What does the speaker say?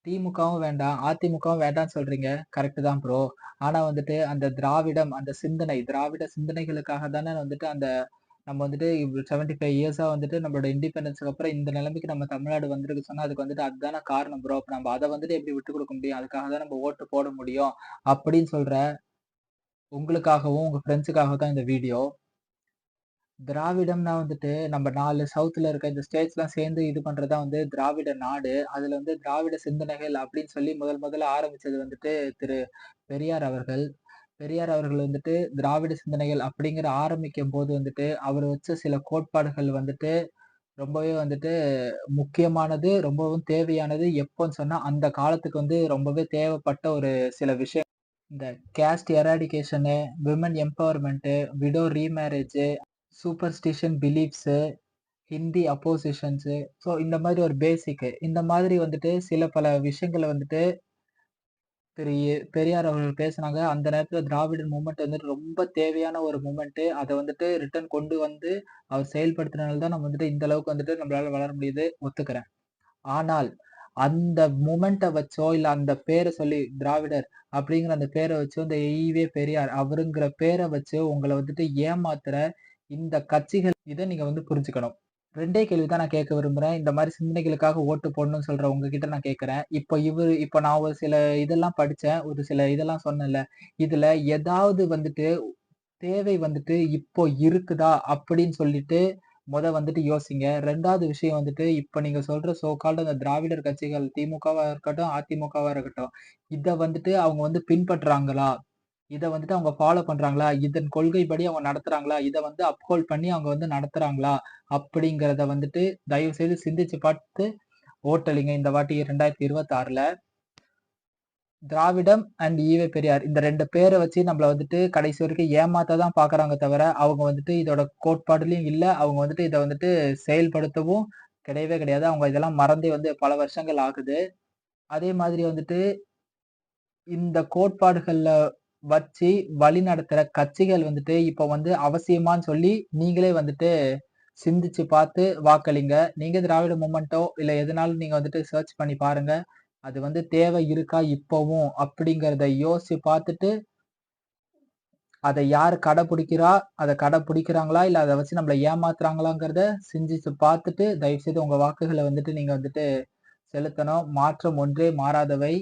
திமுகவும் வேண்டாம், அதிமுகவும் வேண்டான்னு சொல்றீங்க. கரெக்ட் தான் ப்ரோ. ஆனா வந்துட்டு அந்த திராவிடம், அந்த சிந்தனை, திராவிட சிந்தனைகளுக்காக தானே வந்துட்டு அந்த நம்ம வந்துட்டு 75 இயர்ஸா வந்துட்டு நம்மளோட இண்டிபெண்டன்ஸ்க்கு அப்புறம் இந்த நிலைமைக்கு நம்ம தமிழ்நாடு வந்திருக்கு சொன்னா, அதுக்கு வந்துட்டு அதுதானே காரணம் ப்ரோ. அப்ப நம்ம அத வந்துட்டு எப்படி விட்டுக் குடுக்க முடியும்? அதுக்காக தான் நம்ம ஓட்டு போட முடியும். அப்படின்னு சொல்ற உங்களுக்காகவும், உங்க ஃப்ரெண்ட்ஸுக்காக தான் இந்த வீடியோ. திராவிடம்னா வந்துட்டு நம்ம 4 சவுத்ல இருக்க இந்த ஸ்டேட்ஸ்லாம் சேர்ந்து இது பண்றது தான் வந்து திராவிட நாடு. அதுல வந்து திராவிட சிந்தனைகள் அப்படின்னு சொல்லி முதல்ல ஆரம்பிச்சது வந்துட்டு திரு பெரியார் அவர்கள். பெரியார் அவர்கள் வந்துட்டு திராவிட சிந்தனைகள் அப்படிங்கிற ஆரம்பிக்கும்போது வந்துட்டு, அவர் வச்ச சில கோட்பாடுகள் வந்துட்டு ரொம்பவே வந்துட்டு முக்கியமானது, ரொம்பவும் தேவையானது. எப்போன்னு சொன்னா, அந்த காலத்துக்கு வந்து ரொம்பவே தேவைப்பட்ட ஒரு சில விஷயம். இந்த caste eradication, women empowerment, widow remarriage, superstition beliefs, Hindi oppositions, so இந்த மாதிரி ஒரு பேசிக்கு. இந்த மாதிரி வந்துட்டு சில பல விஷயங்கள வந்துட்டு பெரியார் அவர்கள் பேசுனாங்க. அந்த நேரத்துல திராவிடன் மூவ்மெண்ட் வந்துட்டு ரொம்ப தேவையான ஒரு மூவ்மெண்ட்டு. அத வந்துட்டு ரிட்டர்ன் கொண்டு வந்து அவர் செயல்படுத்தினனால தான் நம்ம வந்துட்டு இந்த அளவுக்கு வந்துட்டு நம்மளால வளர முடியுது. ஒத்துக்கிறேன். ஆனால் அந்த மொமெண்ட்ட வச்சோ, இல்ல அந்த பேர சொல்லி திராவிடர் அப்படிங்கிற அந்த பேர வச்சோ, இந்த ஈவே பெரியார் அவருங்கிற பேர வச்சு உங்கள வந்துட்டு ஏமாத்துற இந்த கட்சிகள் இத நீங்க வந்து புரிஞ்சுக்கணும். 2டே கேள்வி தான் நான் கேட்க விரும்புறேன். இந்த மாரி சிந்தனைகளுக்காக ஓட்டு போடணும்னு சொல்ற உங்ககிட்ட நான் கேட்கிறேன். இப்ப நான் ஒரு சில இதெல்லாம் படிச்சேன். ஒரு சில இதெல்லாம் சொன்னேன்ல. இதுல ஏதாவது வந்துட்டு தேவை வந்துட்டு இப்போ இருக்குதா? அப்படின்னு சொல்லிட்டு வந்துட்டு யோசிங்க. 2வது விஷயம் வந்துட்டு, இப்ப நீங்க சொல்ற சோ கால்டு அந்த திராவிடர் கட்சிகள் திமுகவா இருக்கட்டும், அதிமுகவா இருக்கட்டும். இத வந்துட்டு அவங்க வந்து பின்பற்றுறாங்களா? இத வந்துட்டு அவங்க ஃபாலோ பண்றாங்களா? இதன் கொள்கைப்படி அவங்க நடத்துறாங்களா? இத வந்து அப்ஹோல்ட் பண்ணி அவங்க வந்து நடத்துறாங்களா? அப்படிங்கிறத வந்துட்டு தயவு செய்து சிந்திச்சு பார்த்து ஓட்டளிங்க இந்த வாட்டி 2026ல. திராவிடம் அண்ட் ஈவே பெரியார். இந்த 2 பேர வச்சு நம்மள வந்துட்டு கடைசி வரைக்கும் ஏமாத்த தான் பார்க்குறாங்க தவிர, அவங்க வந்துட்டு இதோட கோட்பாடுலயும் இல்ல. அவங்க வந்துட்டு இத வந்துட்டு செயல்படுத்தவும் கிடையவே கிடையாது. அவங்க இதெல்லாம் மறந்தே வந்து பல வருஷங்கள் ஆகுது. அதே மாதிரி வந்துட்டு இந்த கோட்பாடுகள்ல வச்சு வழிநடத்துற கட்சிகள் வந்துட்டு இப்ப வந்து அவசியமான்னு சொல்லி நீங்களே வந்துட்டு சிந்திச்சு பார்த்து வாக்களிங்க. நீங்க திராவிட மூவ்மெண்ட்டோ இல்ல எதுனாலும் நீங்க வந்துட்டு சர்ச் பண்ணி பாருங்க. அது வந்து தேவை இருக்கா இப்பவும் அப்படிங்கிறத யோசிச்சு பார்த்துட்டு, அத யாரு கடைப்புடிக்கிறா, அத கடைப்புடிக்கிறாங்களா? இல்ல அத வச்சு நம்மள ஏமாத்துறாங்களாங்கிறத சிந்திச்சு பார்த்துட்டு, தயவு செய்து உங்க வாக்குகள வந்துட்டு நீங்க வந்துட்டு செலுத்தணும். மாற்றம் ஒன்றே மாறாதவை.